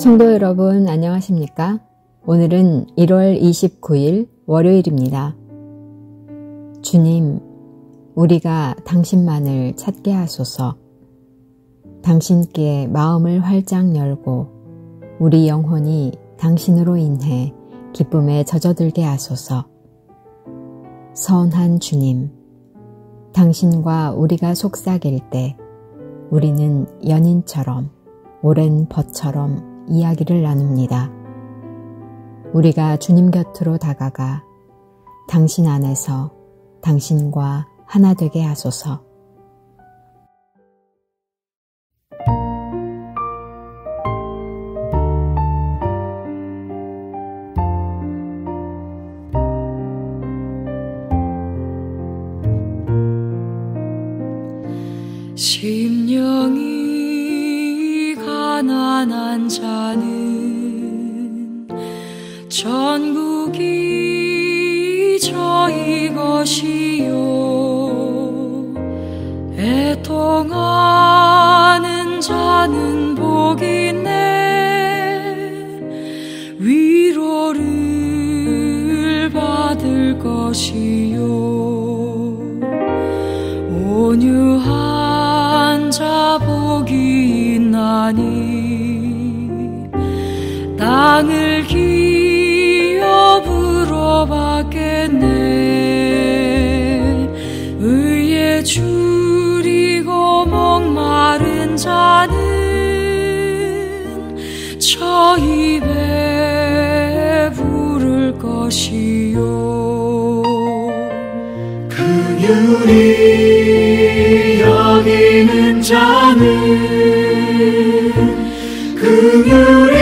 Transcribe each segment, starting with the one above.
성도 여러분 안녕하십니까? 오늘은 1월 29일 월요일입니다. 주님, 우리가 당신만을 찾게 하소서. 당신께 마음을 활짝 열고 우리 영혼이 당신으로 인해 기쁨에 젖어들게 하소서. 선한 주님, 당신과 우리가 속삭일 때 우리는 연인처럼 오랜 벗처럼 이야기를 나눕니다. 우리가 주님 곁으로 다가가 당신 안에서 당신과 하나 되게 하소서. 심령이 가난한 자는 전국이 저희 것이요, 애통하는 자는 복이 있네, 위로를 받을 것이요, 온유한 자 복이 있나니 땅을 기업으로 받겠네. 의에 줄이고 목마른 자는 저 입에 부를 것이요, 긍휼히 여기는 자는 긍휼히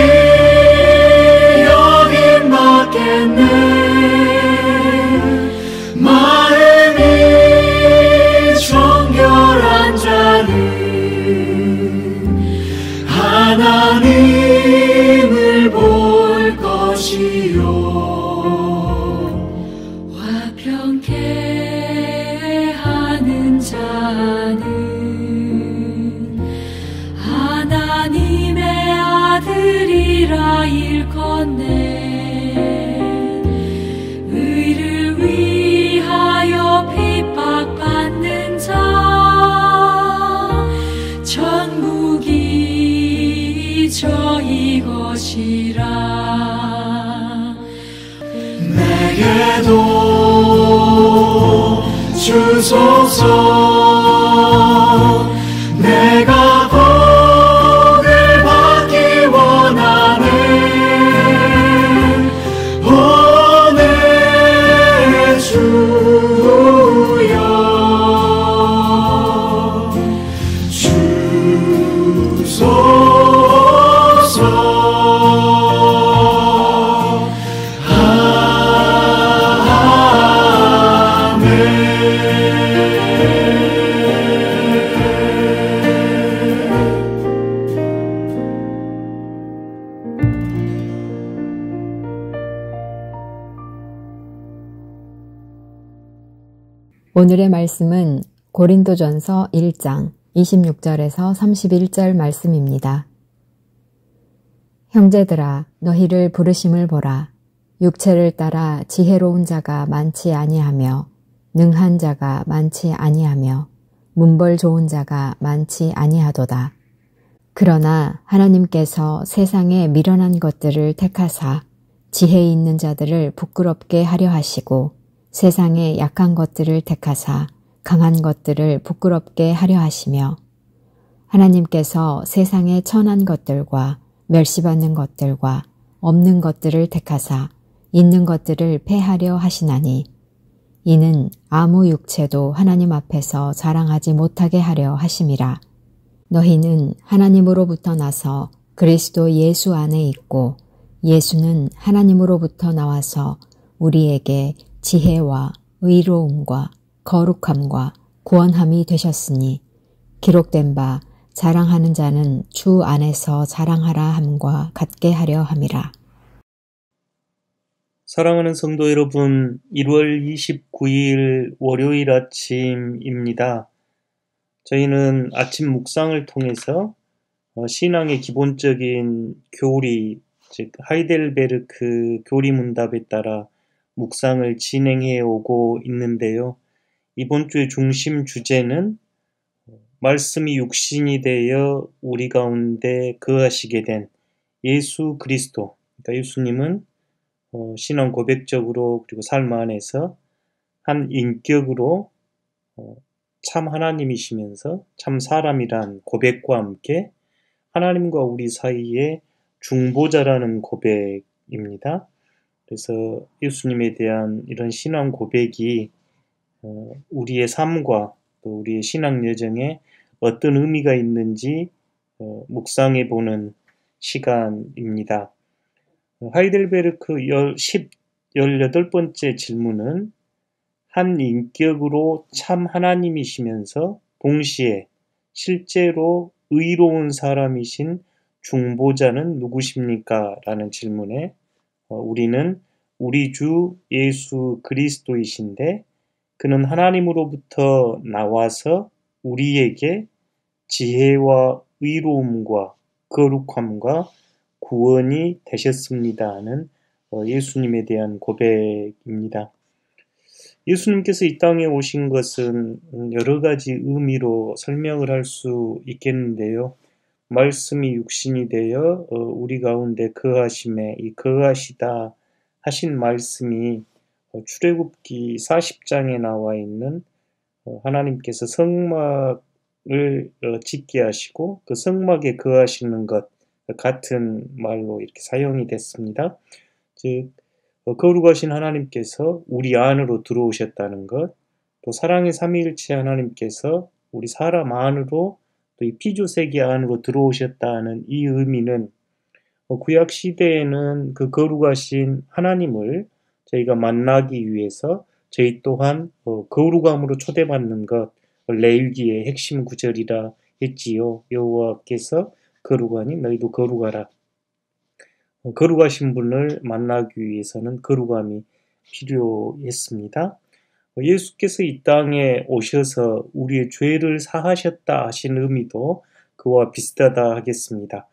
여김 받겠네. 마음이 정결한 자는 하나님을 볼 것이요, 화평케 하는 자는 하나님의 아들이라 일컫네. 의를 위하여 핍박받는 자 전국이 저희 것이라. 내게도 주소서. 내가 복을 받기 원하네. 오 내 주여, 주소서. 오늘의 말씀은 고린도전서 1장 26절에서 31절 말씀입니다. 형제들아, 너희를 부르심을 보라. 육체를 따라 지혜로운 자가 많지 아니하며 능한 자가 많지 아니하며 문벌 좋은 자가 많지 아니하도다. 그러나 하나님께서 세상에 미련한 것들을 택하사 지혜 있는 자들을 부끄럽게 하려 하시고 세상에 약한 것들을 택하사 강한 것들을 부끄럽게 하려 하시며, 하나님께서 세상에 천한 것들과 멸시받는 것들과 없는 것들을 택하사 있는 것들을 패하려 하시나니, 이는 아무 육체도 하나님 앞에서 자랑하지 못하게 하려 하심이라. 너희는 하나님으로부터 나서 그리스도 예수 안에 있고 예수는 하나님으로부터 나와서 우리에게 지혜와 의로움과 거룩함과 구원함이 되셨으니, 기록된 바 자랑하는 자는 주 안에서 자랑하라 함과 같게 하려 함이라. 사랑하는 성도 여러분, 1월 29일 월요일 아침입니다. 저희는 아침 묵상을 통해서 신앙의 기본적인 교리, 즉 하이델베르크 교리문답에 따라 묵상을 진행해 오고 있는데요. 이번 주의 중심 주제는 말씀이 육신이 되어 우리 가운데 거하시게 된 예수 그리스도, 그러니까 예수님은 신앙 고백적으로 그리고 삶 안에서 한 인격으로 참 하나님이시면서 참 사람이란 고백과 함께 하나님과 우리 사이에 중보자라는 고백입니다. 그래서 예수님에 대한 이런 신앙 고백이 우리의 삶과 또 우리의 신앙 여정에 어떤 의미가 있는지 묵상해 보는 시간입니다. 하이델베르크 18번째 질문은 한 인격으로 참 하나님이시면서 동시에 실제로 의로운 사람이신 중보자는 누구십니까? 라는 질문에 우리는 우리 주 예수 그리스도이신데 그는 하나님으로부터 나와서 우리에게 지혜와 의로움과 거룩함과 구원이 되셨습니다 하는 예수님에 대한 고백입니다. 예수님께서 이 땅에 오신 것은 여러 가지 의미로 설명을 할 수 있겠는데요. 말씀이 육신이 되어 우리 가운데 거하심에 이 거하시다 하신 말씀이 출애굽기 40장에 나와 있는 하나님께서 성막을 짓게 하시고 그 성막에 거하시는 것 같은 말로 이렇게 사용이 됐습니다. 즉 거룩하신 하나님께서 우리 안으로 들어오셨다는 것, 또 사랑의 삼위일체 하나님께서 우리 사람 안으로 또 이 피조세계 안으로 들어오셨다는 이 의미는 구약 시대에는 그 거룩하신 하나님을 저희가 만나기 위해서 저희 또한 거룩함으로 초대받는 것, 레위기의 핵심 구절이라 했지요. 여호와께서 거룩하니 너희도 거룩하라. 거룩하신 분을 만나기 위해서는 거룩함이 필요했습니다. 예수께서 이 땅에 오셔서 우리의 죄를 사하셨다 하신 의미도 그와 비슷하다 하겠습니다.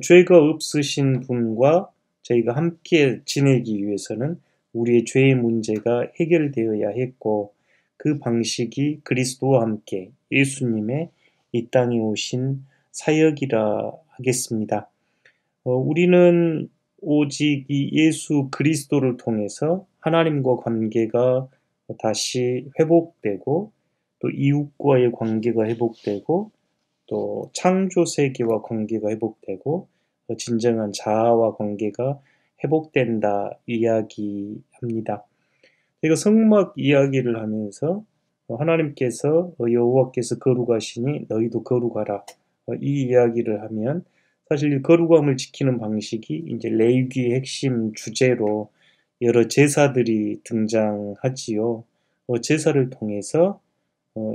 죄가 없으신 분과 저희가 함께 지내기 위해서는 우리의 죄의 문제가 해결되어야 했고 그 방식이 그리스도와 함께 예수님의 이 땅에 오신 사역이라 하겠습니다. 우리는 오직 이 예수 그리스도를 통해서 하나님과 관계가 다시 회복되고 또 이웃과의 관계가 회복되고 또 창조 세계와 관계가 회복되고 진정한 자아와 관계가 회복된다 이야기합니다. 제가 성막 이야기를 하면서 하나님께서 여호와께서 거룩하시니 너희도 거룩하라 이 이야기를 하면 사실 거룩함을 지키는 방식이 이제 레위기의 핵심 주제로 여러 제사들이 등장하지요. 제사를 통해서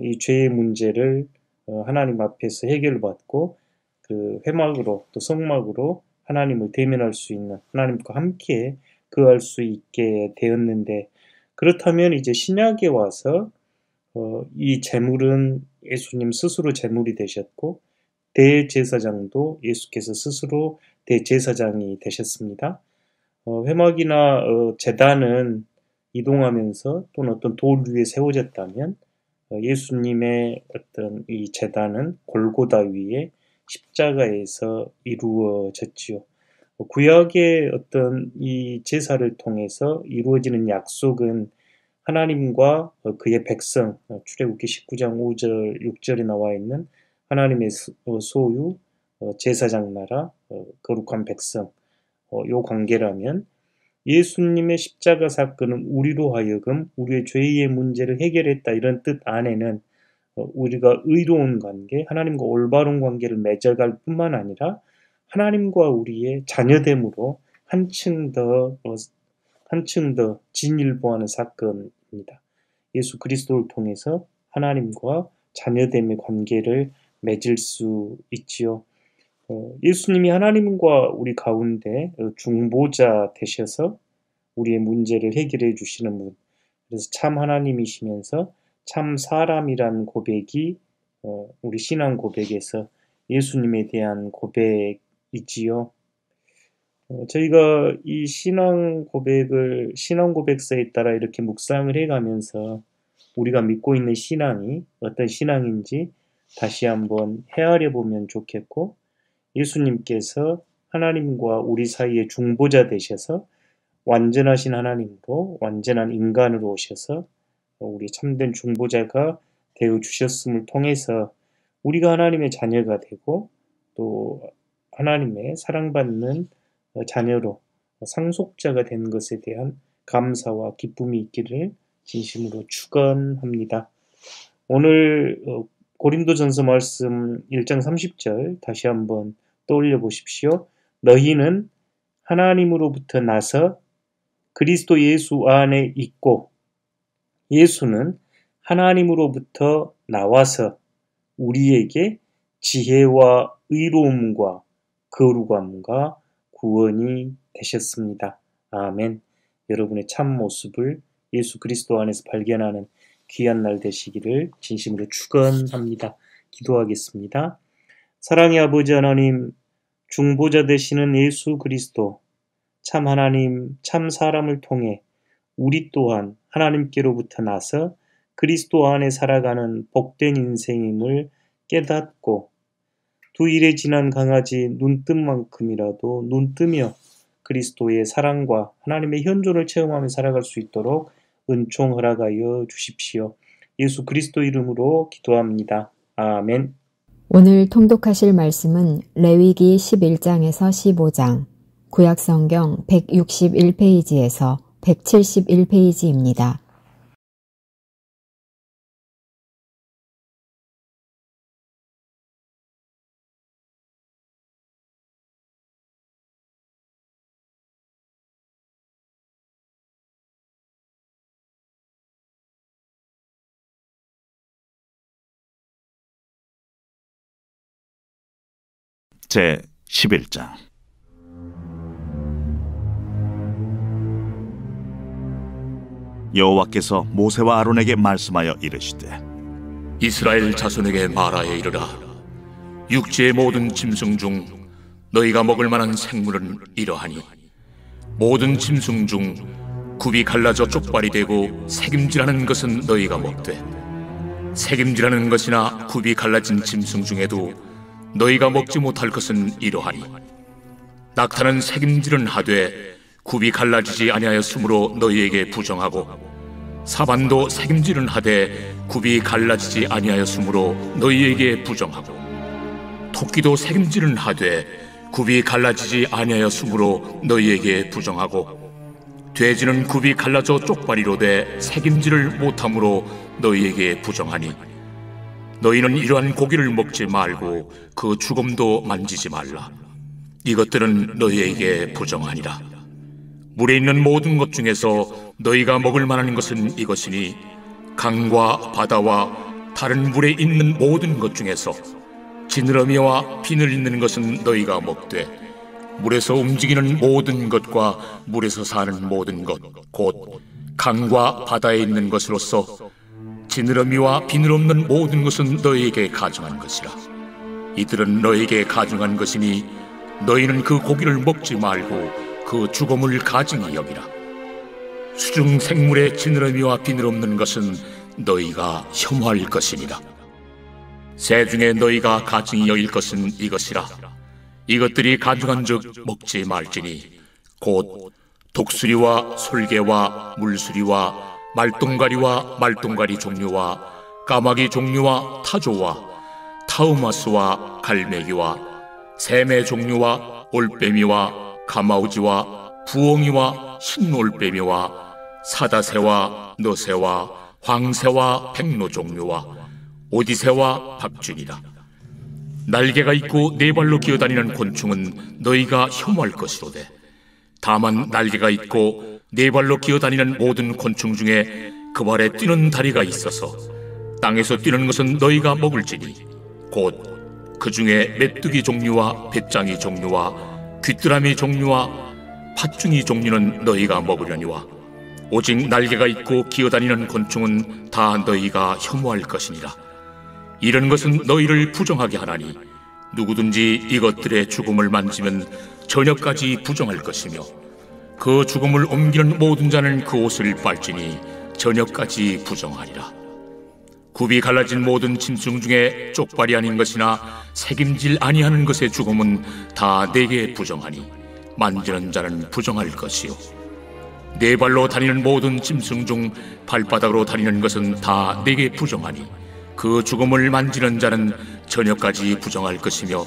이 죄의 문제를 하나님 앞에서 해결받고 그 회막으로 또 성막으로 하나님을 대면할 수 있는 하나님과 함께 거할 수 있게 되었는데 그렇다면 이제 신약에 와서 이 제물은 예수님 스스로 제물이 되셨고 대제사장도 예수께서 스스로 대제사장이 되셨습니다. 회막이나 제단은 이동하면서 또는 어떤 돌 위에 세워졌다면 예수님의 어떤 이 제단은 골고다 위에 십자가에서 이루어졌지요. 구약의 어떤 이 제사를 통해서 이루어지는 약속은 하나님과 그의 백성, 출애굽기 19장 5절, 6절에 나와 있는 하나님의 소유, 제사장 나라, 거룩한 백성, 요 관계라면 예수님의 십자가 사건은 우리로 하여금 우리의 죄의 문제를 해결했다 이런 뜻 안에는 우리가 의로운 관계, 하나님과 올바른 관계를 맺어갈 뿐만 아니라 하나님과 우리의 자녀됨으로 한층 더 진일보하는 사건입니다. 예수 그리스도를 통해서 하나님과 자녀됨의 관계를 맺을 수 있지요. 예수님이 하나님과 우리 가운데 중보자 되셔서 우리의 문제를 해결해 주시는 분. 그래서 참 하나님이시면서 참 사람이라는 고백이 우리 신앙 고백에서 예수님에 대한 고백이지요. 저희가 이 신앙 고백서에 따라 이렇게 묵상을 해가면서 우리가 믿고 있는 신앙이 어떤 신앙인지 다시 한번 헤아려 보면 좋겠고, 예수님께서 하나님과 우리 사이의 중보자 되셔서 완전하신 하나님으로 완전한 인간으로 오셔서 우리 참된 중보자가 되어 주셨음을 통해서 우리가 하나님의 자녀가 되고 또 하나님의 사랑받는 자녀로 상속자가 된 것에 대한 감사와 기쁨이 있기를 진심으로 축원합니다. 오늘 고린도전서 말씀 1장 30절 다시 한번 떠올려 보십시오. 너희는 하나님으로부터 나서 그리스도 예수 안에 있고 예수는 하나님으로부터 나와서 우리에게 지혜와 의로움과 거룩함과 구원이 되셨습니다. 아멘. 여러분의 참 모습을 예수 그리스도 안에서 발견하는 귀한 날 되시기를 진심으로 축원합니다. 기도하겠습니다. 사랑의 아버지 하나님, 중보자 되시는 예수 그리스도, 참 하나님, 참 사람을 통해 우리 또한 하나님께로부터 나서 그리스도 안에 살아가는 복된 인생임을 깨닫고 두 일에 지난 강아지 눈뜬만큼이라도 눈뜨며 그리스도의 사랑과 하나님의 현존을 체험하며 살아갈 수 있도록 은총 허락하여 주십시오. 예수 그리스도 이름으로 기도합니다. 아멘. 오늘 통독하실 말씀은 레위기 11장에서 15장, 구약성경 161페이지에서 171페이지입니다. 제 11장. 여호와께서 모세와 아론에게 말씀하여 이르시되 이스라엘 자손에게 말하여 이르라. 육지의 모든 짐승 중 너희가 먹을 만한 생물은 이러하니 모든 짐승 중 굽이 갈라져 쪽발이 되고 새김질하는 것은 너희가 먹되 새김질하는 것이나 굽이 갈라진 짐승 중에도 너희가 먹지 못할 것은 이러하니 낙타는 새김질은 하되 굽이 갈라지지 아니하였으므로 너희에게 부정하고 사반도 새김질은 하되 굽이 갈라지지 아니하였으므로 너희에게 부정하고 토끼도 새김질은 하되 굽이 갈라지지 아니하였으므로 너희에게 부정하고 돼지는 굽이 갈라져 쪽발이로되 새김질을 못함으로 너희에게 부정하니 너희는 이러한 고기를 먹지 말고 그 죽음도 만지지 말라. 이것들은 너희에게 부정하니라. 물에 있는 모든 것 중에서 너희가 먹을 만한 것은 이것이니 강과 바다와 다른 물에 있는 모든 것 중에서 지느러미와 비늘 있는 것은 너희가 먹되 물에서 움직이는 모든 것과 물에서 사는 모든 것 곧 강과 바다에 있는 것으로서 지느러미와 비늘 없는 모든 것은 너희에게 가증한 것이라. 이들은 너희에게 가증한 것이니 너희는 그 고기를 먹지 말고 그 죽음을 가증히 여기라. 수중 생물의 지느러미와 비늘 없는 것은 너희가 혐오할 것이니라. 새 중에 너희가 가증히 여길 것은 이것이라. 이것들이 가증한즉 먹지 말지니 곧 독수리와 솔개와 물수리와 말똥가리와 말똥가리 종류와 까마귀 종류와 타조와 타우마스와 갈매기와 샘의 종류와 올빼미와 가마우지와 부엉이와 흰올빼미와 사다새와 너새와 황새와 백로 종류와 오디새와 박쥐니라. 날개가 있고 네 발로 기어다니는 곤충은 너희가 혐오할 것이로되 다만 날개가 있고 네 발로 기어다니는 모든 곤충 중에 그 발에 뛰는 다리가 있어서 땅에서 뛰는 것은 너희가 먹을지니 곧 그 중에 메뚜기 종류와 배짱이 종류와 귀뚜라미 종류와 팥중이 종류는 너희가 먹으려니와 오직 날개가 있고 기어다니는 곤충은 다 너희가 혐오할 것이니라. 이런 것은 너희를 부정하게 하나니 누구든지 이것들의 죽음을 만지면 저녁까지 부정할 것이며 그 죽음을 옮기는 모든 자는 그 옷을 빨지니 저녁까지 부정하리라. 굽이 갈라진 모든 짐승 중에 쪽발이 아닌 것이나 새김질 아니하는 것의 죽음은 다 내게 부정하니 만지는 자는 부정할 것이요 네 발로 다니는 모든 짐승 중 발바닥으로 다니는 것은 다 내게 부정하니 그 죽음을 만지는 자는 저녁까지 부정할 것이며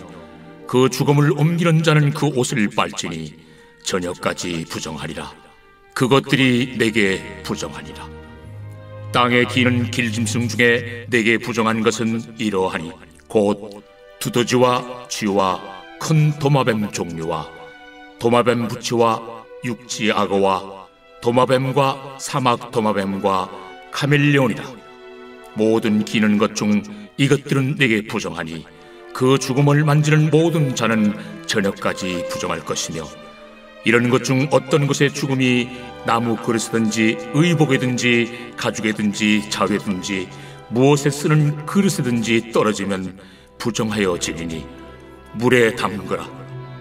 그 죽음을 옮기는 자는 그 옷을 빨지니 저녁까지 부정하리라. 그것들이 내게 부정하니라. 땅에 기는 길짐승 중에 내게 부정한 것은 이러하니 곧 두더지와 쥐와 큰 도마뱀 종류와 도마뱀 부치와 육지 악어와 도마뱀과 사막 도마뱀과 카멜레온이라. 모든 기는 것 중 이것들은 내게 부정하니 그 죽음을 만지는 모든 자는 저녁까지 부정할 것이며 이런 것 중 어떤 것의 죽음이 나무 그릇이든지 의복이든지 가죽이든지 자회든지 무엇에 쓰는 그릇이든지 떨어지면 부정하여 지리니 물에 담그라.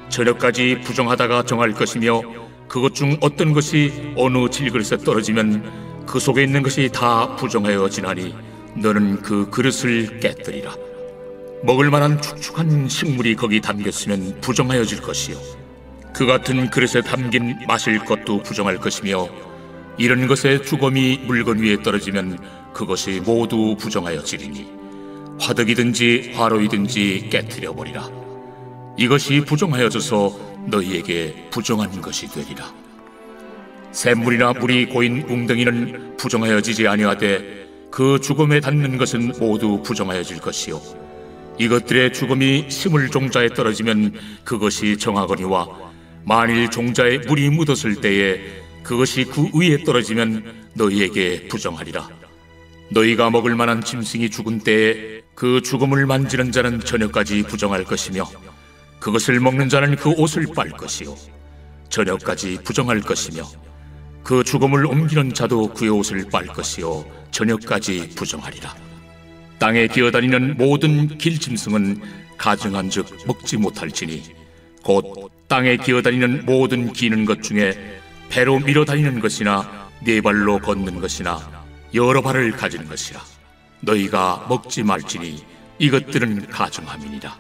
저녁까지 부정하다가 정할 것이며 그것 중 어떤 것이 어느 질그릇에 떨어지면 그 속에 있는 것이 다 부정하여 지나니 너는 그 그릇을 깨뜨리라. 먹을 만한 축축한 식물이 거기 담겼으면 부정하여질 것이요 그 같은 그릇에 담긴 마실 것도 부정할 것이며 이런 것의 주검이 물건 위에 떨어지면 그것이 모두 부정하여지리니 화덕이든지 화로이든지 깨뜨려버리라. 이것이 부정하여져서 너희에게 부정한 것이 되리라. 샘물이나 물이 고인 웅덩이는 부정하여지지 아니하되 그 죽음에 닿는 것은 모두 부정하여질 것이요 이것들의 죽음이 심을 종자에 떨어지면 그것이 정하거니와 만일 종자에 물이 묻었을 때에 그것이 그 위에 떨어지면 너희에게 부정하리라. 너희가 먹을 만한 짐승이 죽은 때에 그 죽음을 만지는 자는 저녁까지 부정할 것이며 그것을 먹는 자는 그 옷을 빨 것이요 저녁까지 부정할 것이며 그 죽음을 옮기는 자도 그의 옷을 빨 것이요 저녁까지 부정하리라. 땅에 기어다니는 모든 길짐승은 가증한즉 먹지 못할지니 곧 땅에 기어다니는 모든 기는 것 중에 배로 밀어다니는 것이나 네 발로 걷는 것이나 여러 발을 가진 것이라. 너희가 먹지 말지니 이것들은 가증함이니라.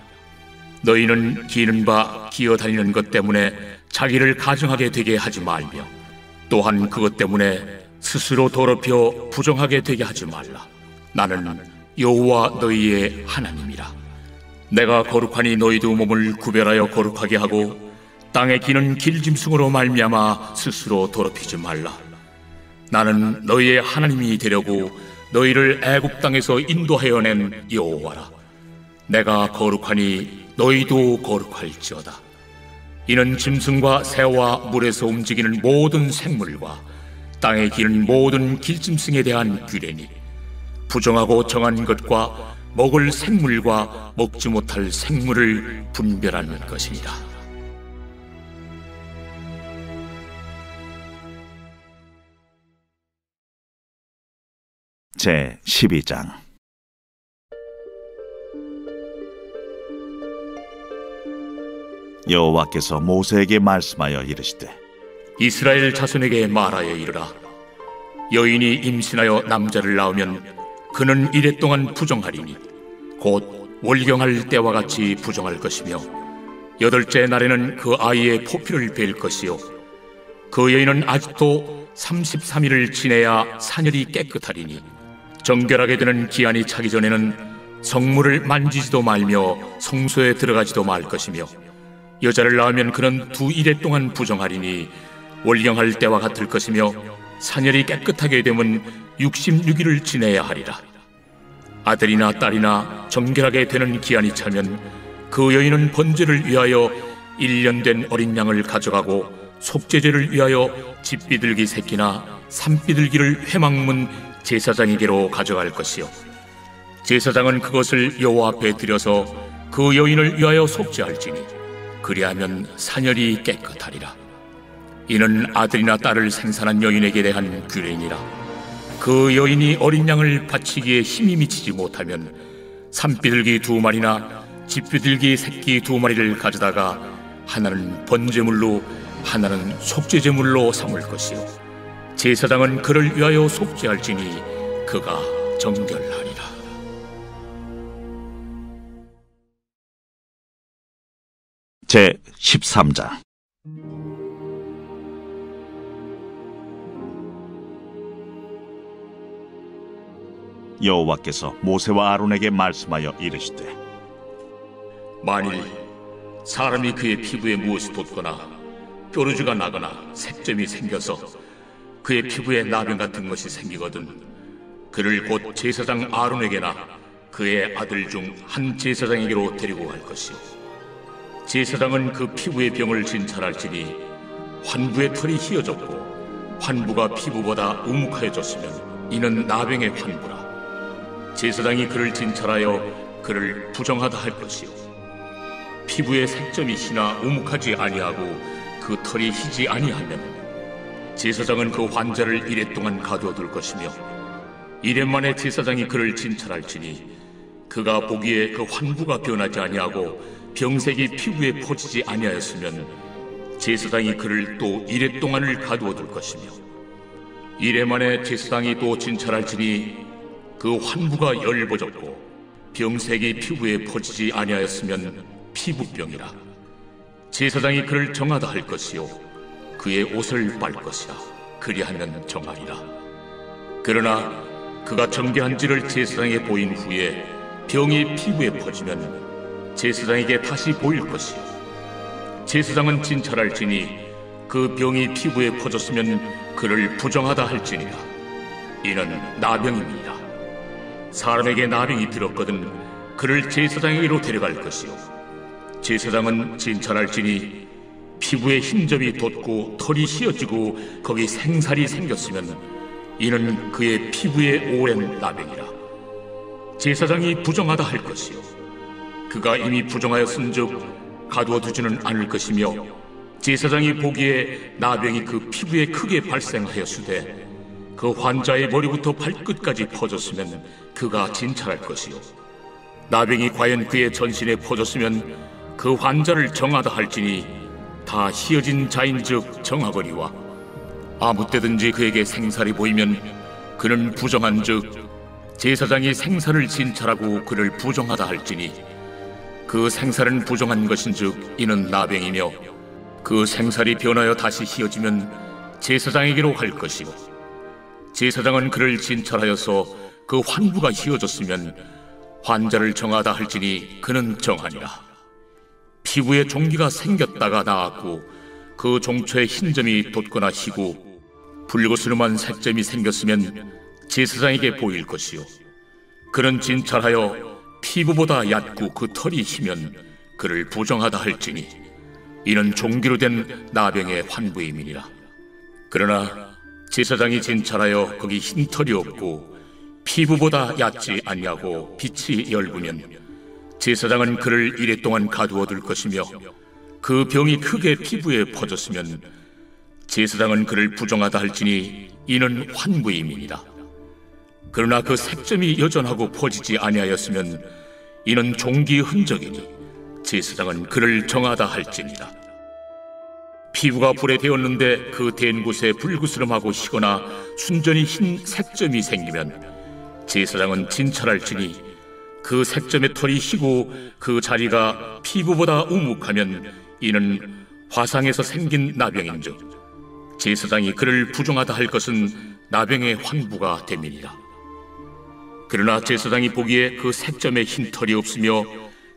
너희는 기는 바 기어다니는 것 때문에 자기를 가증하게 되게 하지 말며 또한 그것 때문에 스스로 더럽혀 부정하게 되게 하지 말라. 나는 여호와 너희의 하나님이라. 내가 거룩하니 너희도 몸을 구별하여 거룩하게 하고 땅에 기는 길짐승으로 말미암아 스스로 더럽히지 말라. 나는 너희의 하나님이 되려고 너희를 애굽 땅에서 인도하여 낸 여호와라. 내가 거룩하니 너희도 거룩할지어다. 이는 짐승과 새와 물에서 움직이는 모든 생물과 땅에 기는 모든 길짐승에 대한 규례니 부정하고 정한 것과 먹을 생물과 먹지 못할 생물을 분별하는 것이니라. 제 12장. 여호와께서 모세에게 말씀하여 이르시되 이스라엘 자손에게 말하여 이르라. 여인이 임신하여 남자를 낳으면 그는 이레 동안 부정하리니 곧 월경할 때와 같이 부정할 것이며 8째 날에는 그 아이의 포피를 벨 것이요 그 여인은 아직도 33일을 지내야 사녀리 깨끗하리니 정결하게 되는 기한이 차기 전에는 성물을 만지지도 말며 성소에 들어가지도 말 것이며 여자를 낳으면 그는 2일에 동안 부정하리니 월경할 때와 같을 것이며 사녀리 깨끗하게 되면 66일을 지내야 하리라. 아들이나 딸이나 정결하게 되는 기한이 차면 그 여인은 번제를 위하여 1년 된 어린 양을 가져가고 속죄제를 위하여 집비둘기 새끼나 산비둘기를 회막문 제사장에게로 가져갈 것이요 제사장은 그것을 여호와 앞에 드려서 그 여인을 위하여 속죄할지니 그리하면 사녀리 깨끗하리라. 이는 아들이나 딸을 생산한 여인에게 대한 규례니라. 그 여인이 어린 양을 바치기에 힘이 미치지 못하면 산비둘기 2마리나 집비둘기 새끼 2마리를 가져다가 하나는 번제물로 하나는 속죄제물로 삼을 것이요 제사장은 그를 위하여 속죄할지니 그가 정결하리라. 제 13장. 여호와께서 모세와 아론에게 말씀하여 이르시되 만일 사람이 그의 피부에 무엇이 돋거나 뾰루지가 나거나 색점이 생겨서 그의 피부에 나병 같은 것이 생기거든 그를 곧 제사장 아론에게나 그의 아들 중 한 제사장에게로 데리고 갈 것이요 제사장은 그 피부의 병을 진찰할지니 환부의 털이 휘어졌고 환부가 피부보다 우묵하여졌으면 이는 나병의 환부라. 제사장이 그를 진찰하여 그를 부정하다 할 것이요 피부에 색점이 희나 우묵하지 아니하고 그 털이 희지 아니하면 제사장은 그 환자를 이레 동안 가두어둘 것이며 이레 만에 제사장이 그를 진찰할지니 그가 보기에 그 환부가 변하지 아니하고 병색이 피부에 퍼지지 아니하였으면 제사장이 그를 또 이레 동안을 가두어둘 것이며 이레 만에 제사장이 또 진찰할지니 그 환부가 열버졌고 병색이 피부에 퍼지지 아니하였으면 피부병이라. 제사장이 그를 정하다 할 것이요 그의 옷을 빨 것이라. 그리하면 정하리라. 그러나 그가 정죄한지를 제사장에게 보인 후에 병이 피부에 퍼지면 제사장에게 다시 보일 것이요 제사장은 진찰할지니 그 병이 피부에 퍼졌으면 그를 부정하다 할지니라. 이는 나병입니다. 사람에게 나병이 들었거든 그를 제사장에게로 데려갈 것이요 제사장은 진찰할지니 피부에 흰점이 돋고 털이 휘어지고 거기 생살이 생겼으면 이는 그의 피부에 오랜 나병이라. 제사장이 부정하다 할 것이요 그가 이미 부정하였은즉 가두어두지는 않을 것이며 제사장이 보기에 나병이 그 피부에 크게 발생하였으되 그 환자의 머리부터 발끝까지 퍼졌으면 그가 진찰할 것이요 나병이 과연 그의 전신에 퍼졌으면 그 환자를 정하다 할지니 다 휘어진 자인즉 정하거니와 아무 때든지 그에게 생살이 보이면 그는 부정한즉 제사장이 생살을 진찰하고 그를 부정하다 할지니 그 생살은 부정한 것인즉 이는 나병이며 그 생살이 변하여 다시 휘어지면 제사장에게로 갈 것이고 제사장은 그를 진찰하여서 그 환부가 휘어졌으면 환자를 정하다 할지니 그는 정하니라. 피부에 종기가 생겼다가 나았고 그 종초에 흰점이 돋거나 희고 붉으스름한 색점이 생겼으면 제사장에게 보일 것이요 그는 진찰하여 피부보다 얕고 그 털이 희면 그를 부정하다 할지니 이는 종기로 된 나병의 환부임이니라. 그러나 제사장이 진찰하여 거기 흰 털이 없고 피부보다 얕지 아니하고 빛이 엷으면 제사장은 그를 이레 동안 가두어둘 것이며 그 병이 크게 피부에 퍼졌으면 제사장은 그를 부정하다 할지니 이는 환부임이니라. 그러나 그 색점이 여전하고 퍼지지 아니하였으면 이는 종기의 흔적이니 제사장은 그를 정하다 할지니라. 피부가 불에 데었는데 그 댄 곳에 불그스름하고 희거나 순전히 흰 색점이 생기면 제사장은 진찰할지니 그 색점의 털이 희고 그 자리가 피부보다 우묵하면 이는 화상에서 생긴 나병인즉 제사장이 그를 부정하다 할 것은 나병의 환부가 됨이니라. 그러나 제사장이 보기에 그 색점에 흰 털이 없으며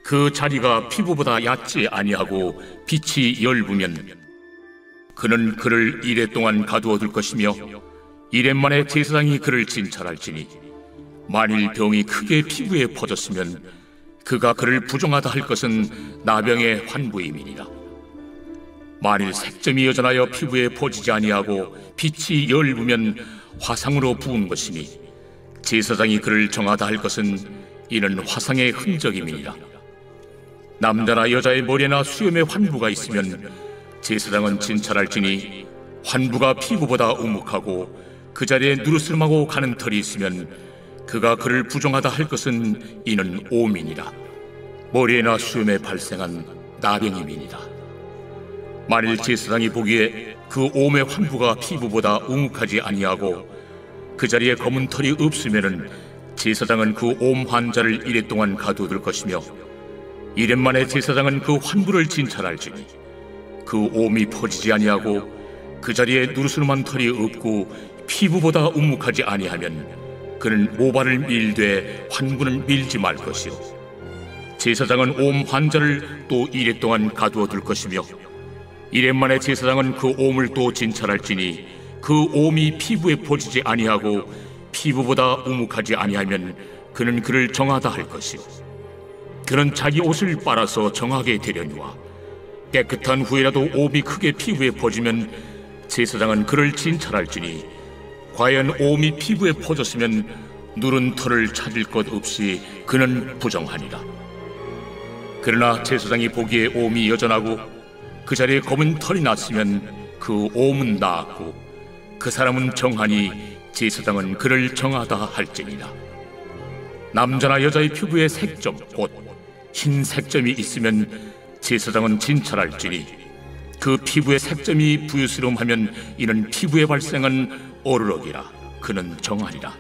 그 자리가 피부보다 얕지 아니하고 빛이 엷으면 그는 그를 이레 동안 가두어둘 것이며 이레 만에 제사장이 그를 진찰할지니 만일 병이 크게 피부에 퍼졌으면 그가 그를 부정하다 할 것은 나병의 환부임이니라. 만일 색점이 여전하여 피부에 퍼지지 아니하고 빛이 엷으면 화상으로 부은 것이니 제사장이 그를 정하다 할 것은 이는 화상의 흔적임이니라. 남자나 여자의 머리나 수염에 환부가 있으면 제사장은 진찰할지니 환부가 피부보다 우묵하고 그 자리에 누르스름하고 가는 털이 있으면 그가 그를 부정하다 할 것은 이는 오민이라. 머리에나 수염에 발생한 나병임이니라. 만일 제사장이 보기에 그 옴의 환부가 피부보다 우묵하지 아니하고 그 자리에 검은 털이 없으면은 제사장은 그 옴 환자를 이래 동안 가두어둘 것이며, 이래 만에 제사장은 그 환부를 진찰할지니 그 옴이 퍼지지 아니하고 그 자리에 누르스름한 털이 없고 피부보다 우묵하지 아니하면 그는 모발을 밀되 환부는 밀지 말 것이요, 제사장은 옴 환자를 또 이래 동안 가두어둘 것이며, 이래 만에 제사장은 그 옴을 또 진찰할지니 그 옴이 피부에 퍼지지 아니하고 피부보다 우묵하지 아니하면 그는 그를 정하다 할 것이요, 그는 자기 옷을 빨아서 정하게 되려니와 깨끗한 후에라도 옴이 크게 피부에 퍼지면 제사장은 그를 진찰할지니 과연 옴이 피부에 퍼졌으면 누른 털을 찾을 것 없이 그는 부정하니라. 그러나 제사장이 보기에 옴이 여전하고 그 자리에 검은 털이 났으면 그 옴은 나았고 그 사람은 정하니 제사장은 그를 정하다 할지니라. 남자나 여자의 피부에 색점 곧 흰 색점이 있으면 제사장은 진찰할지니 그 피부에 색점이 부유스름하면 이는 피부에 발생한 어르럭이라. 그는 정하리라.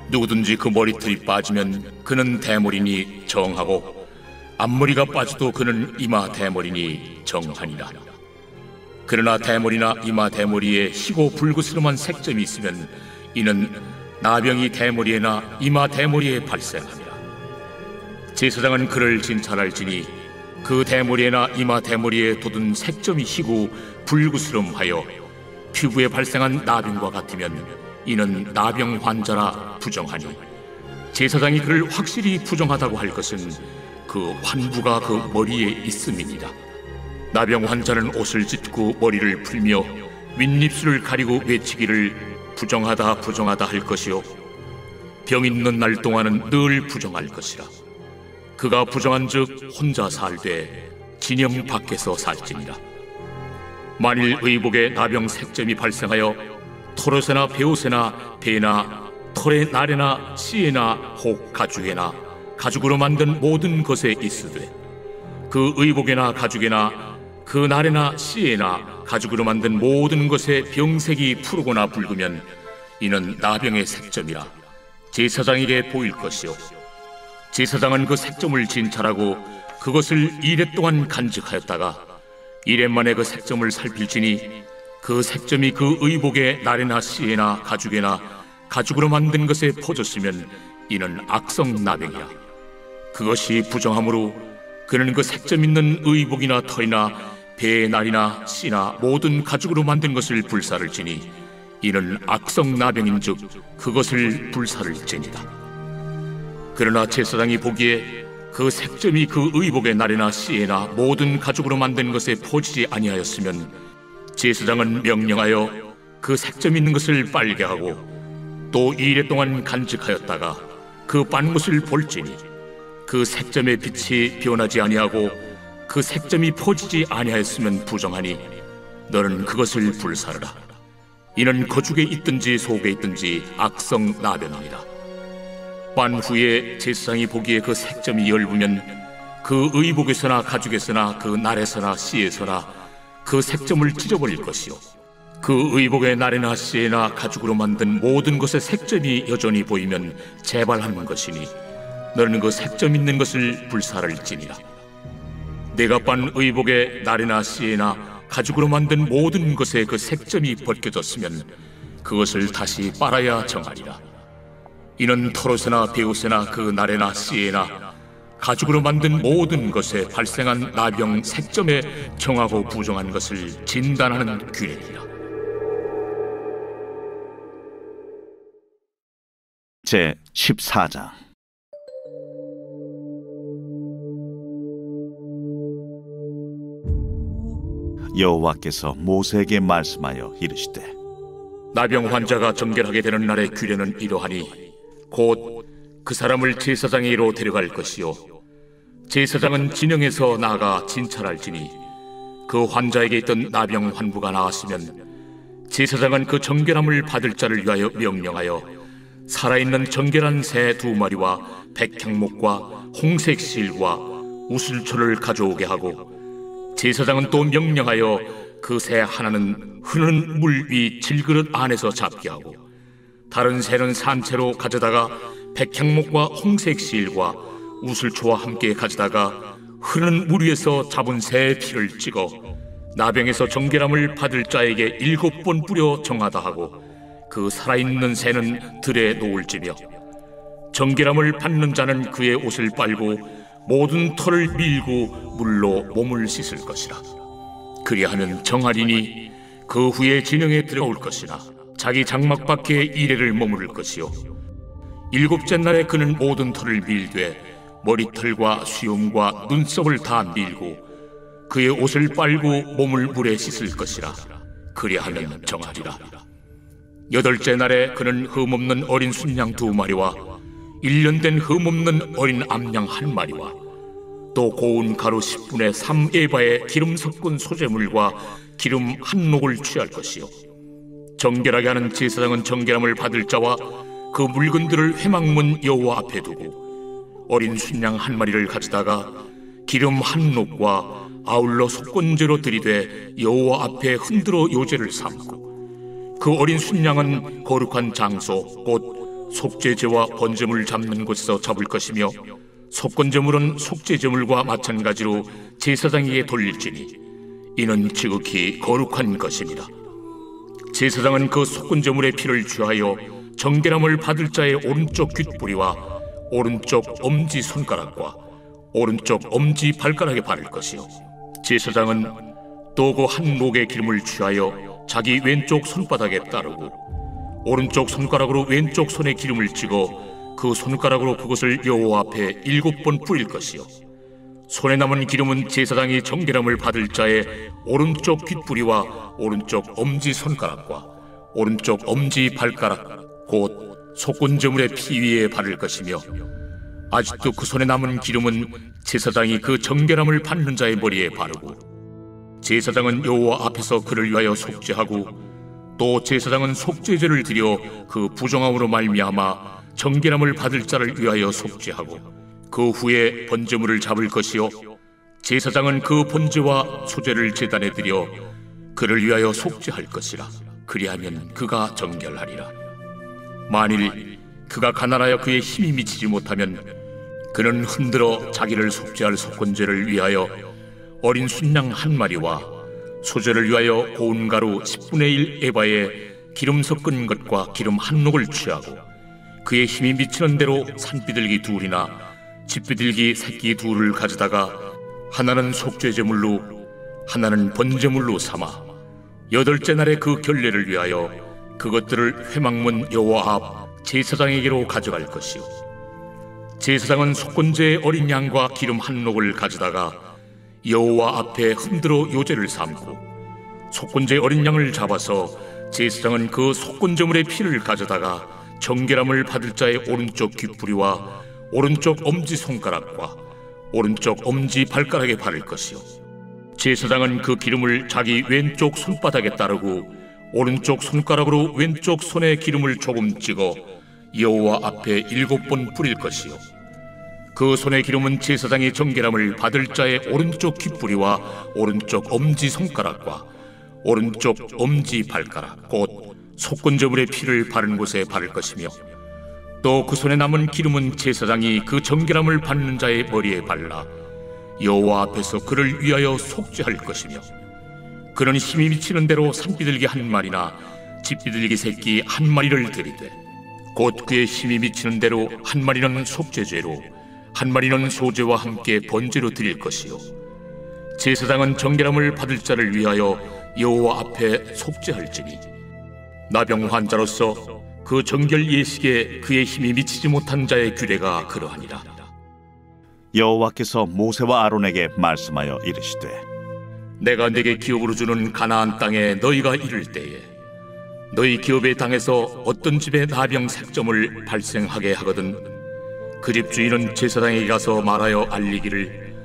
누구든지 그 머리털이 빠지면 그는 대머리니 정하고 앞머리가 빠져도 그는 이마 대머리니 정하니라. 그러나 대머리나 이마 대머리에 희고 붉으스름한 색점이 있으면 이는 나병이 대머리에나 이마 대머리에 발생하니라. 제사장은 그를 진찰할지니 그 대머리에나 이마 대머리에 돋은 색점이 희고 붉으스름하여 피부에 발생한 나병과 같으면 이는 나병 환자라 부정하니, 제사장이 그를 확실히 부정하다고 할 것은 그 환부가 그 머리에 있음이니라. 나병 환자는 옷을 찢고 머리를 풀며 윗입술을 가리고 외치기를 부정하다 부정하다 할 것이요, 병 있는 날 동안은 늘 부정할 것이라. 그가 부정한즉 혼자 살되 진영 밖에서 살지니라. 만일 의복에 나병 색점이 발생하여 털옷에나 베옷에나 배나 털의 날에나 씨에나 혹 가죽에나 가죽으로 만든 모든 것에 있으되 그 의복에나 가죽에나 그 날에나 씨에나 가죽으로 만든 모든 것에 병색이 푸르거나 붉으면 이는 나병의 색점이라 제사장에게 보일 것이요, 제사장은 그 색점을 진찰하고 그것을 이래 동안 간직하였다가 이래 만에 그 색점을 살필지니 그 색점이 그 의복의 날에나 씨에나 가죽에나 가죽으로 만든 것에 퍼졌으면 이는 악성 나병이야. 그것이 부정하므로 그는 그 색점 있는 의복이나 털이나 배의 날이나 씨나 모든 가죽으로 만든 것을 불사를 지니 이는 악성 나병인즉 그것을 불사를 지니라. 그러나 제사장이 보기에 그 색점이 그 의복의 날에나 씨에나 모든 가죽으로 만든 것에 퍼지지 아니하였으면 제사장은 명령하여 그 색점 있는 것을 빨게 하고 또 이래 동안 간직하였다가 그 빤 것을 볼지니 그 색점의 빛이 변하지 아니하고 그 색점이 퍼지지 아니하였으면 부정하니 너는 그것을 불사르라. 이는 거죽에 있든지 속에 있든지 악성 나병이니라. 빤 후에 제사장이 보기에 그 색점이 엷으면 그 의복에서나 가죽에서나 그 날에서나 씨에서나 그 색점을 찢어버릴 것이요, 그 의복의 날에나 씨에나 가죽으로 만든 모든 것의 색점이 여전히 보이면 재발하는 것이니 너는 그 색점 있는 것을 불사를지니라. 내가 빤 의복의 날에나 씨에나 가죽으로 만든 모든 것에 그 색점이 벗겨졌으면 그것을 다시 빨아야 정하리라. 이는 털옷에나 베옷에나 그 날에나 씨에나 가죽으로 만든 모든 것에 발생한 나병 색점에 정하고 부정한 것을 진단하는 규례니라. 제 14장. 여호와께서 모세에게 말씀하여 이르시되, 나병 환자가 정결하게 되는 날의 규례는 이러하니 곧 그 사람을 제사장에게로 데려갈 것이요, 제사장은 진영에서 나아가 진찰할지니 그 환자에게 있던 나병 환부가 나았으면 제사장은 그 정결함을 받을 자를 위하여 명령하여 살아있는 정결한 새 2마리와 백향목과 홍색 실과 우슬초를 가져오게 하고 제사장은 또 명령하여 그 새 하나는 흐르는 물 위 질그릇 안에서 잡게 하고 다른 새는 산채로 가져다가 백향목과 홍색 실과 우슬초와 함께 가져다가 흐르는 물 위에서 잡은 새의 피를 찍어 나병에서 정결함을 받을 자에게 7번 뿌려 정하다 하고 그 살아있는 새는 들에 놓을지며 정결함을 받는 자는 그의 옷을 빨고 모든 털을 밀고 물로 몸을 씻을 것이라. 그리하면 정하리니 그 후에 진영에 들어올 것이나 자기 장막 밖에 이래를 머무를 것이요 7째 날에 그는 모든 털을 밀되 머리털과 수염과 눈썹을 다 밀고 그의 옷을 빨고 몸을 물에 씻을 것이라. 그리하면 정하리라. 8째 날에 그는 흠없는 어린 순양 2마리와 1년 된 흠없는 어린 암양 1마리와 또 고운 가루 10분의 3에바의 기름 섞은 소재물과 기름 1녹을 취할 것이요 정결하게 하는 제사장은 정결함을 받을 자와 그 물건들을 회막문 여호와 앞에 두고 어린 순양 1마리를 가져다가 기름 1녹과 아울러 속건제로 들이되 여호와 앞에 흔들어 요제를 삼고 그 어린 순양은 거룩한 장소 곧 속죄제와 번제물 잡는 곳에서 잡을 것이며 속건제물은 속죄제물과 마찬가지로 제사장에게 돌릴지니 이는 지극히 거룩한 것입니다. 제사장은 그 속건제물의 피를 취하여 정결함을 받을 자의 오른쪽 귓뿌리와 오른쪽 엄지손가락과 오른쪽 엄지발가락에 바를 것이요 제사장은 또 그 한 녹의 기름을 취하여 자기 왼쪽 손바닥에 따르고 오른쪽 손가락으로 왼쪽 손에 기름을 찍어 그 손가락으로 그것을 여호와 앞에 7번 뿌릴 것이요 손에 남은 기름은 제사장이 정결함을 받을 자의 오른쪽 귓뿌리와 오른쪽 엄지손가락과 오른쪽 엄지발가락 곧 속건제물의 피 위에 바를 것이며 아직도 그 손에 남은 기름은 제사장이 그 정결함을 받는 자의 머리에 바르고 제사장은 여호와 앞에서 그를 위하여 속죄하고 또 제사장은 속죄제를 드려 그 부정함으로 말미암아 정결함을 받을 자를 위하여 속죄하고 그 후에 번제물을 잡을 것이요 제사장은 그 번제와 소제를 제단에 드려 그를 위하여 속죄할 것이라. 그리하면 그가 정결하리라. 만일 그가 가난하여 그의 힘이 미치지 못하면 그는 흔들어 자기를 속죄할 속건제를 위하여 어린 순양 1마리와 소제를 위하여 고운 가루 10분의 1 에바에 기름 섞은 것과 기름 1녹을 취하고 그의 힘이 미치는 대로 산비둘기 2이나 집비둘기 새끼 2를 가져다가 하나는 속죄제물로 하나는 번제물로 삼아 8째 날에 그 결례를 위하여 그것들을 회막문 여호와 앞 제사장에게로 가져갈 것이요 제사장은 속건제의 어린 양과 기름 1녹을 가져다가 여호와 앞에 흔들어 요제를 삼고 속건제의 어린 양을 잡아서 제사장은 그 속건제물의 피를 가져다가 정결함을 받을 자의 오른쪽 귓뿌리와 오른쪽 엄지손가락과 오른쪽 엄지발가락에 바를 것이요 제사장은 그 기름을 자기 왼쪽 손바닥에 따르고 오른쪽 손가락으로 왼쪽 손에 기름을 조금 찍어 여호와 앞에 7번 뿌릴 것이요 그 손의 기름은 제사장이 정결함을 받을 자의 오른쪽 귓뿌리와 오른쪽 엄지손가락과 오른쪽 엄지발가락 곧 속건제물의 피를 바른 곳에 바를 것이며 또 그 손에 남은 기름은 제사장이 그 정결함을 받는 자의 머리에 발라 여호와 앞에서 그를 위하여 속죄할 것이며 그는 힘이 미치는 대로 산비둘기 1마리나 집비둘기 새끼 1마리를 드리되 곧 그의 힘이 미치는 대로 1마리는 속죄죄로 1마리는 소제와 함께 번제로 드릴 것이요 제사장은 정결함을 받을 자를 위하여 여호와 앞에 속죄할지니 나병 환자로서 그 정결 예식에 그의 힘이 미치지 못한 자의 규례가 그러하니라. 여호와께서 모세와 아론에게 말씀하여 이르시되 내가 내게 기업으로 주는 가나안 땅에 너희가 이를 때에 너희 기업의 땅에서 어떤 집에 나병 색점을 발생하게 하거든 그 집 주인은 제사장에게 가서 말하여 알리기를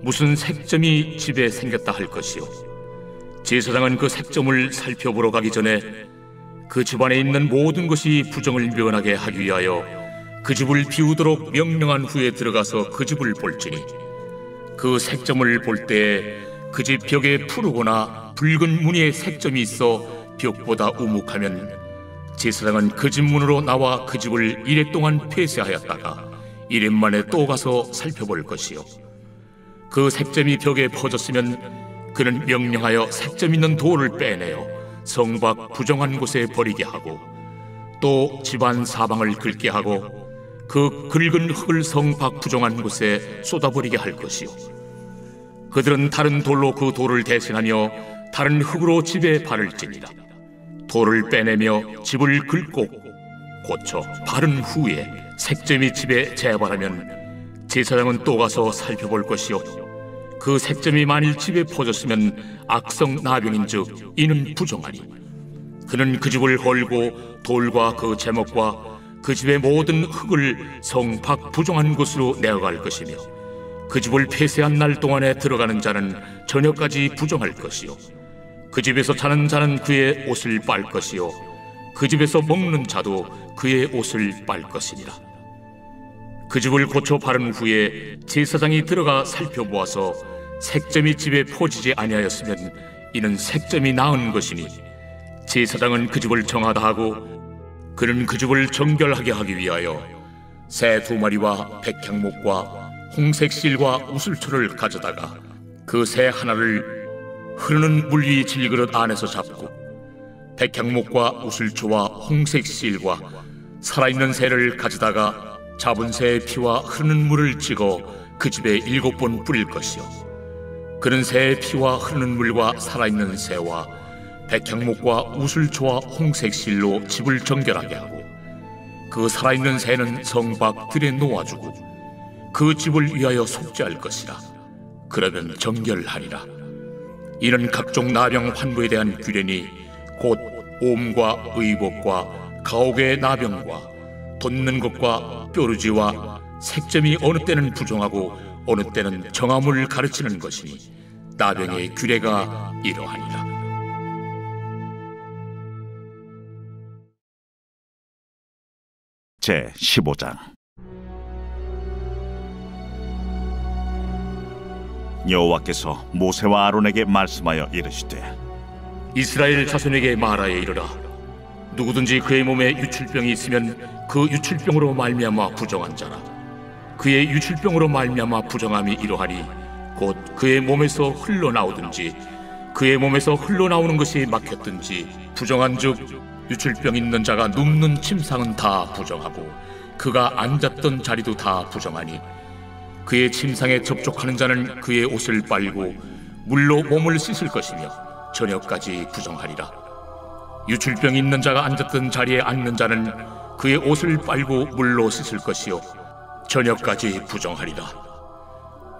무슨 색점이 집에 생겼다 할 것이요 제사장은 그 색점을 살펴보러 가기 전에 그 집안에 있는 모든 것이 부정을 면하게 하기 위하여 그 집을 비우도록 명령한 후에 들어가서 그 집을 볼지니 그 색점을 볼 때 그 집 벽에 푸르거나 붉은 무늬의 색점이 있어 벽보다 우묵하면 제사장은 그 집 문으로 나와 그 집을 이래 동안 폐쇄하였다가 이래 만에 또 가서 살펴볼 것이요, 그 색점이 벽에 퍼졌으면 그는 명령하여 색점 있는 돌을 빼내어 성 밖 부정한 곳에 버리게 하고, 또 집안 사방을 긁게 하고 그 긁은 흙을 성 밖 부정한 곳에 쏟아버리게 할 것이요, 그들은 다른 돌로 그 돌을 대신하며 다른 흙으로 집에 바를지니라. 돌을 빼내며 집을 긁고 고쳐 바른 후에 색점이 집에 재발하면 제사장은 또 가서 살펴볼 것이요, 그 색점이 만일 집에 퍼졌으면 악성 나병인즉 이는 부정하니 그는 그 집을 헐고 돌과 그 제목과 그 집의 모든 흙을 성 밖 부정한 곳으로 내어갈 것이며, 그 집을 폐쇄한 날 동안에 들어가는 자는 저녁까지 부정할 것이요, 그 집에서 자는 자는 그의 옷을 빨 것이요, 그 집에서 먹는 자도 그의 옷을 빨 것이니라. 그 집을 고쳐 바른 후에 제사장이 들어가 살펴보아서 색점이 집에 퍼지지 아니하였으면 이는 색점이 나은 것이니 제사장은 그 집을 정하다 하고, 그는 그 집을 정결하게 하기 위하여 새 2마리와 백향목과 홍색 실과 우슬초를 가져다가 그 새 하나를 흐르는 물 위 질그릇 안에서 잡고 백향목과 우슬초와 홍색 실과 살아있는 새를 가져다가 잡은 새의 피와 흐르는 물을 찍어 그 집에 7번 뿌릴 것이요, 그는 새의 피와 흐르는 물과 살아있는 새와 백향목과 우슬초와 홍색 실로 집을 정결하게 하고, 그 살아있는 새는 성 밖 들에 놓아주고 그 집을 위하여 속죄할 것이라. 그러면 정결하리라. 이는 각종 나병 환부에 대한 규례니 곧 옴과 의복과 가옥의 나병과 돋는 것과 뾰루지와 색점이 어느 때는 부정하고 어느 때는 정함을 가르치는 것이니 나병의 규례가 이러하니라. 제 15장. 여호와께서 모세와 아론에게 말씀하여 이르시되, 이스라엘 자손에게 말하여 이르라. 누구든지 그의 몸에 유출병이 있으면 그 유출병으로 말미암아 부정한 자라. 그의 유출병으로 말미암아 부정함이 이러하니 곧 그의 몸에서 흘러나오든지 그의 몸에서 흘러나오는 것이 막혔든지 부정한즉 유출병 있는 자가 눕는 침상은 다 부정하고 그가 앉았던 자리도 다 부정하니, 그의 침상에 접촉하는 자는 그의 옷을 빨고 물로 몸을 씻을 것이며 저녁까지 부정하리라. 유출병 있는 자가 앉았던 자리에 앉는 자는 그의 옷을 빨고 물로 씻을 것이요 저녁까지 부정하리라.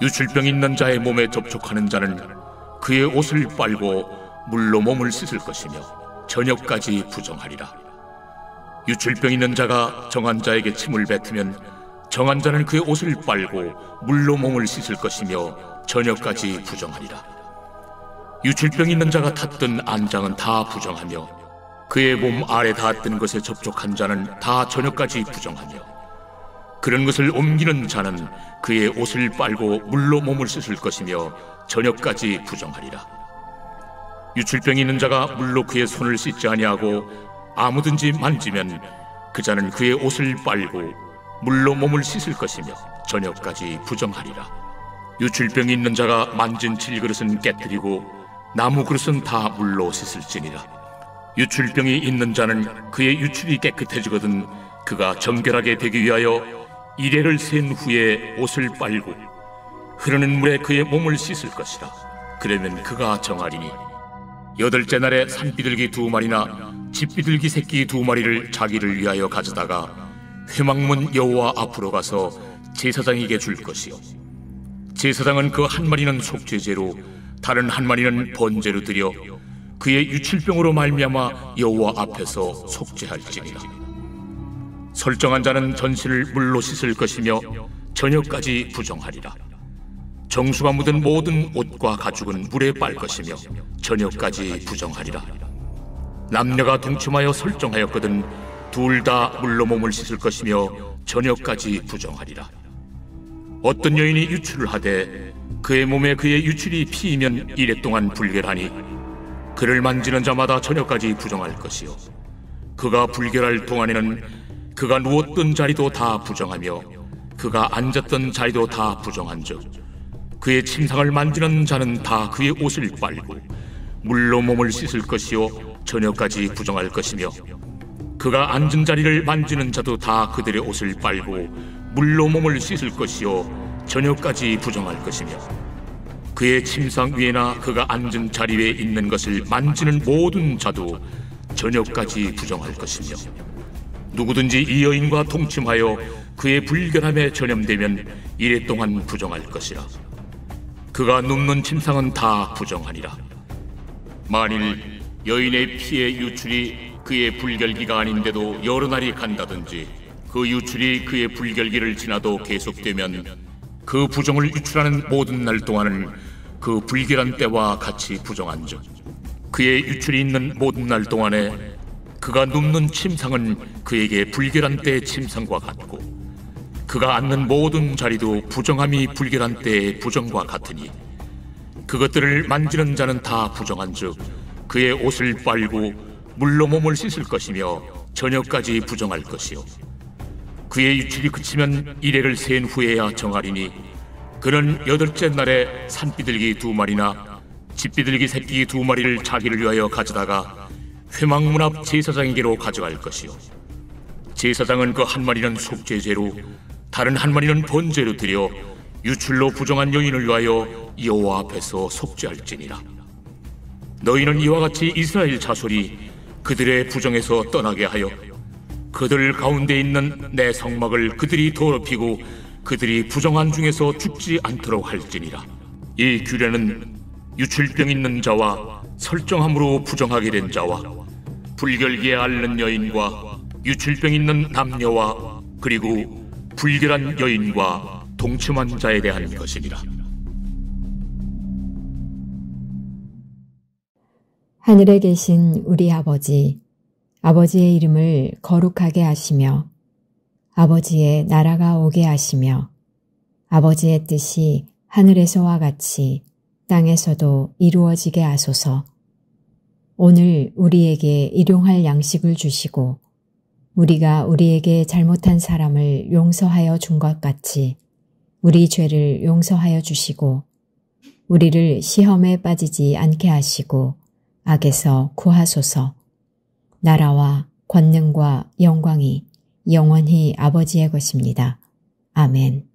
유출병 있는 자의 몸에 접촉하는 자는 그의 옷을 빨고 물로 몸을 씻을 것이며 저녁까지 부정하리라. 유출병 있는 자가 정한 자에게 침을 뱉으면 정한 자는 그의 옷을 빨고 물로 몸을 씻을 것이며 저녁까지 부정하리라. 유출병 있는 자가 탔던 안장은 다 부정하며 그의 몸 아래 닿았던 것에 접촉한 자는 다 저녁까지 부정하며, 그런 것을 옮기는 자는 그의 옷을 빨고 물로 몸을 씻을 것이며 저녁까지 부정하리라. 유출병이 있는 자가 물로 그의 손을 씻지 아니하고 아무든지 만지면 그 자는 그의 옷을 빨고 물로 몸을 씻을 것이며 저녁까지 부정하리라. 유출병이 있는 자가 만진 질그릇은 깨뜨리고 나무 그릇은 다 물로 씻을지니라. 유출병이 있는 자는 그의 유출이 깨끗해지거든 그가 정결하게 되기 위하여 이레를 센 후에 옷을 빨고 흐르는 물에 그의 몸을 씻을 것이라. 그러면 그가 정하리니 8째 날에 산비둘기 2마리나 집비둘기 새끼 2마리를 자기를 위하여 가져다가 회막문 여호와 앞으로 가서 제사장에게 줄 것이요, 제사장은 그 한 마리는 속죄제로 다른 한 마리는 번제로 드려 그의 유출병으로 말미암아 여호와 앞에서 속죄할지니라. 설정한 자는 전신을 물로 씻을 것이며 저녁까지 부정하리라. 정수가 묻은 모든 옷과 가죽은 물에 빨 것이며 저녁까지 부정하리라. 남녀가 동침하여 설정하였거든 둘 다 물로 몸을 씻을 것이며 저녁까지 부정하리라. 어떤 여인이 유출을 하되 그의 몸에 그의 유출이 피이면 이래 동안 불결하니 그를 만지는 자마다 저녁까지 부정할 것이요 그가 불결할 동안에는 그가 누웠던 자리도 다 부정하며 그가 앉았던 자리도 다 부정한즉 그의 침상을 만지는 자는 다 그의 옷을 빨고 물로 몸을 씻을 것이요 저녁까지 부정할 것이며 그가 앉은 자리를 만지는 자도 다 그들의 옷을 빨고 물로 몸을 씻을 것이요 저녁까지 부정할 것이며 그의 침상 위에나 그가 앉은 자리 위에 있는 것을 만지는 모든 자도 저녁까지 부정할 것이며 누구든지 이 여인과 동침하여 그의 불결함에 전염되면 이래 동안 부정할 것이라. 그가 눕는 침상은 다 부정하니라. 만일 여인의 피의 유출이 그의 불결기가 아닌데도 여러 날이 간다든지 그 유출이 그의 불결기를 지나도 계속되면 그 부정을 유출하는 모든 날 동안은 그 불결한 때와 같이 부정한즉 그의 유출이 있는 모든 날 동안에 그가 눕는 침상은 그에게 불결한 때의 침상과 같고 그가 앉는 모든 자리도 부정함이 불결한 때의 부정과 같으니 그것들을 만지는 자는 다 부정한즉 그의 옷을 빨고 물로 몸을 씻을 것이며 저녁까지 부정할 것이요 그의 유출이 그치면 이래를 센 후에야 정하리니 그는 8째 날에 산비둘기 2마리나 집비둘기 새끼 2마리를 자기를 위하여 가져다가 회막문 앞 제사장에게로 가져갈 것이요 제사장은 그 1마리는 속죄제로 다른 1마리는 번제로 드려 유출로 부정한 여인을 위하여 여호와 앞에서 속죄할지니라. 너희는 이와 같이 이스라엘 자손이 그들의 부정에서 떠나게 하여 그들 가운데 있는 내 성막을 그들이 더럽히고 그들이 부정한 중에서 죽지 않도록 할지니라. 이 규례는 유출병 있는 자와 설정함으로 부정하게 된 자와 불결기에 앓는 여인과 유출병 있는 남녀와 그리고 불결한 여인과 동침한 자에 대한 것이니라. 하늘에 계신 우리 아버지, 아버지의 이름을 거룩하게 하시며 아버지의 나라가 오게 하시며 아버지의 뜻이 하늘에서와 같이 땅에서도 이루어지게 하소서. 오늘 우리에게 일용할 양식을 주시고 우리가 우리에게 잘못한 사람을 용서하여 준 것 같이 우리 죄를 용서하여 주시고 우리를 시험에 빠지지 않게 하시고 악에서 구하소서. 나라와 권능과 영광이 영원히 아버지의 것입니다. 아멘.